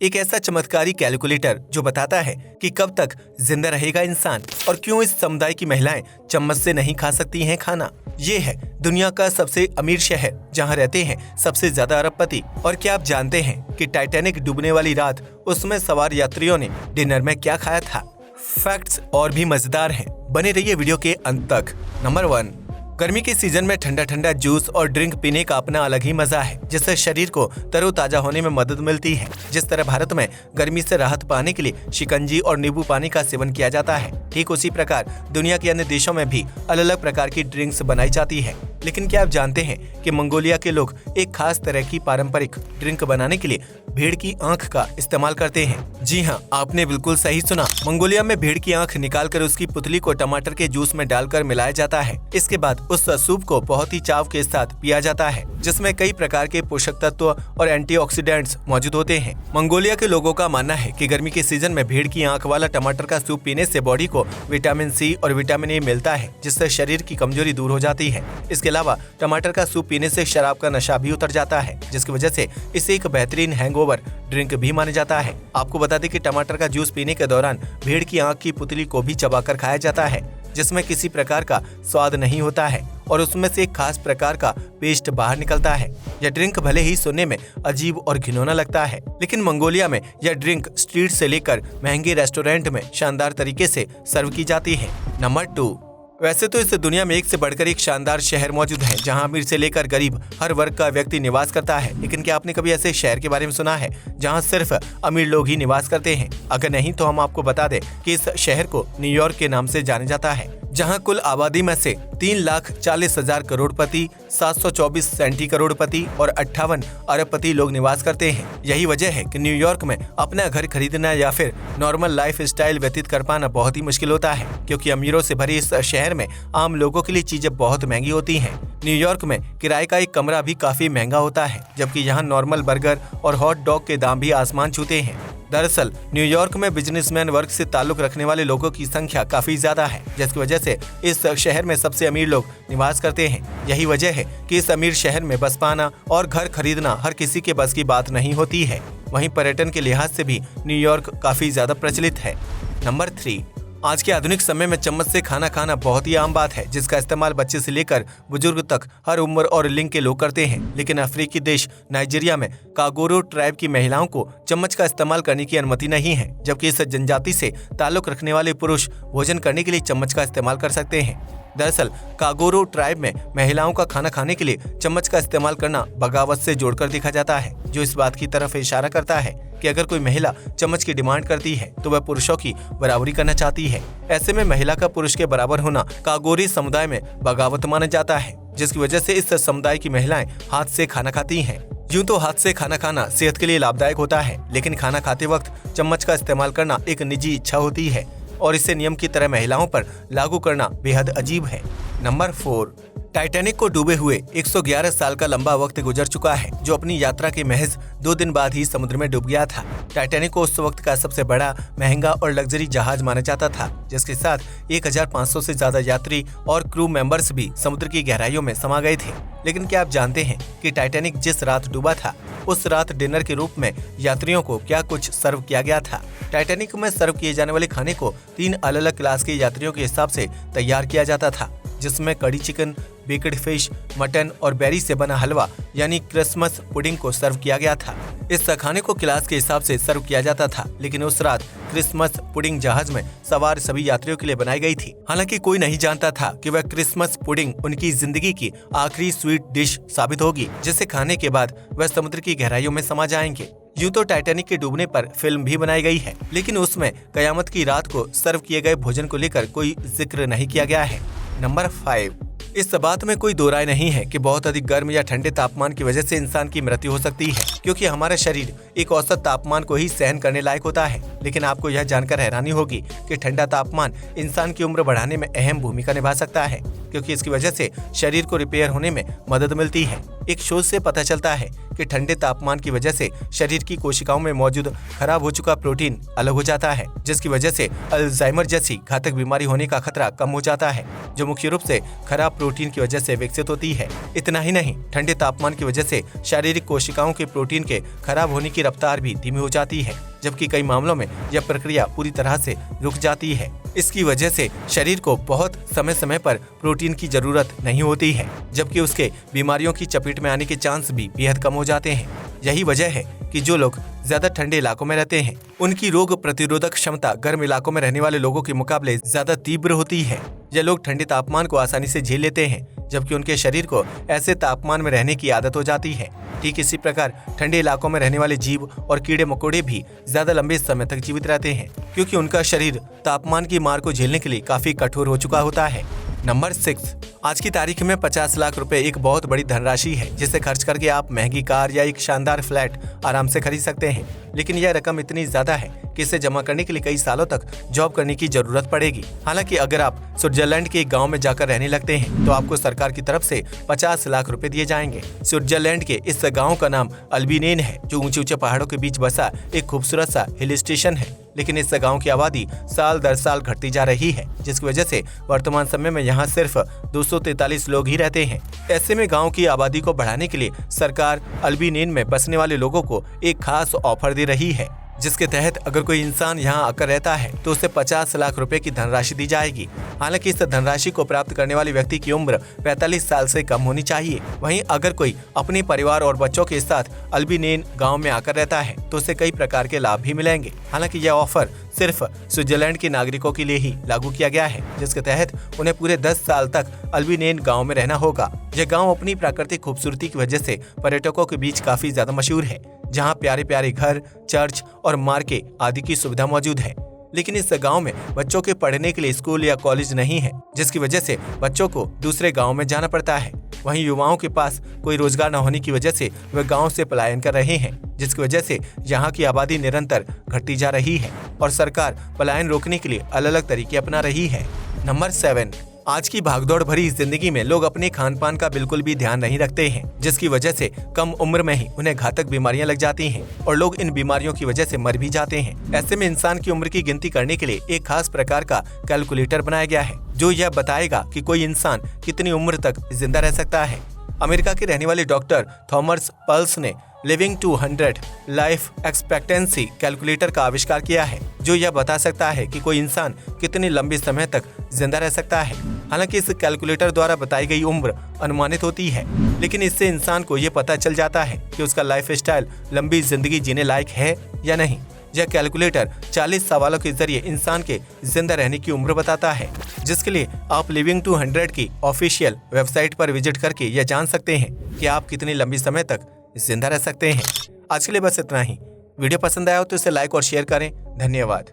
एक ऐसा चमत्कारी कैलकुलेटर जो बताता है कि कब तक जिंदा रहेगा इंसान और क्यों इस समुदाय की महिलाएं चम्मच से नहीं खा सकती हैं खाना। ये है दुनिया का सबसे अमीर शहर जहां रहते हैं सबसे ज्यादा अरबपति। और क्या आप जानते हैं कि टाइटैनिक डूबने वाली रात उसमें सवार यात्रियों ने डिनर में क्या खाया था? फैक्ट्स और भी मजेदार हैं, बने रहिए वीडियो के अंत तक। नंबर 1, गर्मी के सीजन में ठंडा ठंडा जूस और ड्रिंक पीने का अपना अलग ही मजा है, जिससे शरीर को तरोताजा होने में मदद मिलती है। जिस तरह भारत में गर्मी से राहत पाने के लिए शिकंजी और नींबू पानी का सेवन किया जाता है, ठीक उसी प्रकार दुनिया के अन्य देशों में भी अलग अलग प्रकार की ड्रिंक्स बनाई जाती है। लेकिन क्या आप जानते हैं कि मंगोलिया के लोग एक खास तरह की पारंपरिक ड्रिंक बनाने के लिए भेड़ की आंख का इस्तेमाल करते हैं? जी हाँ, आपने बिल्कुल सही सुना। मंगोलिया में भेड़ की आंख निकालकर उसकी पुतली को टमाटर के जूस में डालकर मिलाया जाता है। इसके बाद उस सूप को बहुत ही चाव के साथ पिया जाता है, जिसमें कई प्रकार के पोषक तत्व और एंटीऑक्सीडेंट्स मौजूद होते हैं। मंगोलिया के लोगों का मानना है कि गर्मी के सीजन में भेड़ की आंख वाला टमाटर का सूप पीने से बॉडी को विटामिन सी और विटामिन ए मिलता है, जिससे शरीर की कमजोरी दूर हो जाती है। इसके अलावा टमाटर का सूप पीने से शराब का नशा भी उतर जाता है, जिसकी वजह से इसे एक बेहतरीन हैंगओवर ड्रिंक भी माना जाता है। आपको बता दें कि टमाटर का जूस पीने के दौरान भेड़ की आंख की पुतली को भी चबाकर खाया जाता है, जिसमें किसी प्रकार का स्वाद नहीं होता है और उसमें से एक खास प्रकार का पेस्ट बाहर निकलता है। यह ड्रिंक भले ही सुनने में अजीब और घिनौना लगता है, लेकिन मंगोलिया में यह ड्रिंक स्ट्रीट से लेकर महंगे रेस्टोरेंट में शानदार तरीके से सर्व की जाती है। नंबर 2, वैसे तो इस दुनिया में एक से बढ़कर एक शानदार शहर मौजूद है, जहां अमीर से लेकर गरीब हर वर्ग का व्यक्ति निवास करता है। लेकिन क्या आपने कभी ऐसे शहर के बारे में सुना है जहां सिर्फ अमीर लोग ही निवास करते हैं? अगर नहीं तो हम आपको बता दें कि इस शहर को न्यूयॉर्क के नाम से जाना जाता है, जहां कुल आबादी में से 3,40,000 करोड़पति, 724 सेंटी करोड़पति और 58 अरबपति लोग निवास करते हैं। यही वजह है कि न्यूयॉर्क में अपना घर खरीदना या फिर नॉर्मल लाइफ स्टाइल व्यतीत कर पाना बहुत ही मुश्किल होता है, क्योंकि अमीरों से भरी इस शहर में आम लोगों के लिए चीजें बहुत महंगी होती हैं। न्यूयॉर्क में किराए का एक कमरा भी काफी महंगा होता है, जबकि यहाँ नॉर्मल बर्गर और हॉट डॉग के दाम भी आसमान छूते हैं। दरअसल न्यूयॉर्क में बिजनेसमैन वर्ग से ताल्लुक रखने वाले लोगों की संख्या काफी ज्यादा है, जिसकी वजह से इस शहर में सबसे अमीर लोग निवास करते हैं। यही वजह है कि इस अमीर शहर में बस पाना और घर खरीदना हर किसी के बस की बात नहीं होती है। वहीं पर्यटन के लिहाज से भी न्यूयॉर्क काफी ज्यादा प्रचलित है। नंबर 3, आज के आधुनिक समय में चम्मच से खाना खाना बहुत ही आम बात है, जिसका इस्तेमाल बच्चे से लेकर बुजुर्ग तक हर उम्र और लिंग के लोग करते हैं। लेकिन अफ्रीकी देश नाइजीरिया में कागोरो ट्राइब की महिलाओं को चम्मच का इस्तेमाल करने की अनुमति नहीं है, जबकि इस जनजाति से ताल्लुक रखने वाले पुरुष भोजन करने के लिए चम्मच का इस्तेमाल कर सकते हैं। दरअसल कागोरो ट्राइब में महिलाओं का खाना खाने के लिए चम्मच का इस्तेमाल करना बगावत से जोड़कर देखा जाता है, जो इस बात की तरफ इशारा करता है कि अगर कोई महिला चम्मच की डिमांड करती है तो वह पुरुषों की बराबरी करना चाहती है। ऐसे में महिला का पुरुष के बराबर होना कागोरी समुदाय में बगावत माना जाता है, जिसकी वजह से इस समुदाय की महिलाएं हाथ से खाना खाती हैं। यूं तो हाथ से खाना खाना सेहत के लिए लाभदायक होता है, लेकिन खाना खाते वक्त चम्मच का इस्तेमाल करना एक निजी इच्छा होती है और इसे नियम की तरह महिलाओं पर लागू करना बेहद अजीब है। नंबर 4, टाइटैनिक को डूबे हुए 111 साल का लंबा वक्त गुजर चुका है, जो अपनी यात्रा के महज 2 दिन बाद ही समुद्र में डूब गया था। टाइटैनिक को उस वक्त का सबसे बड़ा, महंगा और लग्जरी जहाज माना जाता था, जिसके साथ 1,500 से ज्यादा यात्री और क्रू मेंबर्स भी समुद्र की गहराइयों में समा गए थे। लेकिन क्या आप जानते हैं कि टाइटैनिक जिस रात डूबा था, उस रात डिनर के रूप में यात्रियों को क्या कुछ सर्व किया गया था? टाइटैनिक में सर्व किए जाने वाले खाने को 3 अलग अलग क्लास के यात्रियों के हिसाब से तैयार किया जाता था, जिसमें कड़ी चिकन, बेक्ड फिश, मटन और बेरी से बना हलवा यानी क्रिसमस पुडिंग को सर्व किया गया था। इस खाने को क्लास के हिसाब से सर्व किया जाता था, लेकिन उस रात क्रिसमस पुडिंग जहाज में सवार सभी यात्रियों के लिए बनाई गई थी। हालांकि कोई नहीं जानता था कि वह क्रिसमस पुडिंग उनकी जिंदगी की आखिरी स्वीट डिश साबित होगी, जिसे खाने के बाद वह समुद्र की गहराइयों में समा जाएंगे। यूं तो टाइटैनिक के डूबने पर फिल्म भी बनाई गई है, लेकिन उसमें कयामत की रात को सर्व किए गए भोजन को लेकर कोई जिक्र नहीं किया गया है। नंबर 5, इस बात में कोई दो राय नहीं है कि बहुत अधिक गर्म या ठंडे तापमान की वजह से इंसान की मृत्यु हो सकती है, क्योंकि हमारा शरीर एक औसत तापमान को ही सहन करने लायक होता है। लेकिन आपको यह जानकर हैरानी होगी कि ठंडा तापमान इंसान की उम्र बढ़ाने में अहम भूमिका निभा सकता है, क्योंकि इसकी वजह से शरीर को रिपेयर होने में मदद मिलती है। एक शोध से पता चलता है कि ठंडे तापमान की वजह से शरीर की कोशिकाओं में मौजूद खराब हो चुका प्रोटीन अलग हो जाता है, जिसकी वजह से अल्जाइमर जैसी घातक बीमारी होने का खतरा कम हो जाता है, जो मुख्य रूप से खराब प्रोटीन की वजह से विकसित होती है। इतना ही नहीं, ठंडे तापमान की वजह से शारीरिक कोशिकाओं के प्रोटीन के खराब होने की रफ्तार भी धीमी हो जाती है, जबकि कई मामलों में यह प्रक्रिया पूरी तरह से रुक जाती है। इसकी वजह से शरीर को बहुत समय समय पर प्रोटीन की जरूरत नहीं होती है, जबकि उसके बीमारियों की चपेट में आने के चांस भी बेहद कम हो जाते हैं। यही वजह है कि जो लोग ज्यादा ठंडे इलाकों में रहते हैं, उनकी रोग प्रतिरोधक क्षमता गर्म इलाकों में रहने वाले लोगों के मुकाबले ज्यादा तीव्र होती है। ये लोग ठंडे तापमान को आसानी से झेल लेते हैं, जबकि उनके शरीर को ऐसे तापमान में रहने की आदत हो जाती है। ठीक इसी प्रकार ठंडे इलाकों में रहने वाले जीव और कीड़े मकोड़े भी ज्यादा लंबे समय तक जीवित रहते हैं, क्योंकि उनका शरीर तापमान की मार को झेलने के लिए काफी कठोर हो चुका होता है। नंबर 6, आज की तारीख में 50 लाख रुपए एक बहुत बड़ी धनराशि है, जिसे खर्च करके आप महंगी कार या एक शानदार फ्लैट आराम से खरीद सकते हैं। लेकिन यह रकम इतनी ज्यादा है कि इसे जमा करने के लिए कई सालों तक जॉब करने की जरूरत पड़ेगी। हालांकि अगर आप स्विट्जरलैंड के एक गांव में जाकर रहने लगते हैं, तो आपको सरकार की तरफ से 50 लाख रुपए दिए जाएंगे। स्विट्जरलैंड के इस गाँव का नाम अल्बिनेन है, जो ऊंचे ऊंचे पहाड़ों के बीच बसा एक खूबसूरत सा हिल स्टेशन है। लेकिन इस गांव की आबादी साल दर साल घटती जा रही है, जिसकी वजह से वर्तमान समय में यहाँ सिर्फ 243 लोग ही रहते हैं। ऐसे में गांव की आबादी को बढ़ाने के लिए सरकार अल्बिनेन में बसने वाले लोगों को एक खास ऑफर दे रही है, जिसके तहत अगर कोई इंसान यहाँ आकर रहता है तो उसे 50 लाख रुपए की धनराशि दी जाएगी। हालांकि इस धनराशि को प्राप्त करने वाले व्यक्ति की उम्र 45 साल से कम होनी चाहिए। वहीं अगर कोई अपने परिवार और बच्चों के साथ अल्बिनेन गांव में आकर रहता है तो उसे कई प्रकार के लाभ भी मिलेंगे। हालांकि यह ऑफर सिर्फ स्विट्जरलैंड के नागरिकों के लिए ही लागू किया गया है, जिसके तहत उन्हें पूरे 10 साल तक अल्बिनेन गाँव में रहना होगा। यह गाँव अपनी प्राकृतिक खूबसूरती की वजह से पर्यटकों के बीच काफी ज्यादा मशहूर है, जहाँ प्यारे प्यारे घर, चर्च और मार्केट आदि की सुविधा मौजूद है। लेकिन इस गांव में बच्चों के पढ़ने के लिए स्कूल या कॉलेज नहीं है, जिसकी वजह से बच्चों को दूसरे गांव में जाना पड़ता है। वहीं युवाओं के पास कोई रोजगार न होने की वजह से वे गांव से पलायन कर रहे हैं, जिसकी वजह से यहाँ की आबादी निरंतर घटती जा रही है और सरकार पलायन रोकने के लिए अलग अलग तरीके अपना रही है। नंबर 7, आज की भागदौड़ भरी जिंदगी में लोग अपने खान पान का बिल्कुल भी ध्यान नहीं रखते हैं, जिसकी वजह से कम उम्र में ही उन्हें घातक बीमारियां लग जाती हैं और लोग इन बीमारियों की वजह से मर भी जाते हैं। ऐसे में इंसान की उम्र की गिनती करने के लिए एक खास प्रकार का कैलकुलेटर बनाया गया है, जो यह बताएगा कि कोई इंसान कितनी उम्र तक जिंदा रह सकता है। अमेरिका के रहने वाले डॉक्टर थॉमस पल्स ने living to 100 life expectancy calculator का आविष्कार किया है, जो यह बता सकता है कि कोई इंसान कितने लंबे समय तक जिंदा रह सकता है। हालांकि इस कैलकुलेटर द्वारा बताई गई उम्र अनुमानित होती है, लेकिन इससे इंसान को ये पता चल जाता है कि उसका लाइफ स्टाइल लंबी जिंदगी जीने लायक है या नहीं। यह कैलकुलेटर 40 सवालों के जरिए इंसान के जिंदा रहने की उम्र बताता है, जिसके लिए आप लिविंग टू 100 की ऑफिशियल वेबसाइट पर विजिट करके यह जान सकते हैं कि आप कितनी लंबी समय तक जिंदा रह सकते हैं। आज के लिए बस इतना ही। वीडियो पसंद आया हो तो इसे लाइक और शेयर करें। धन्यवाद।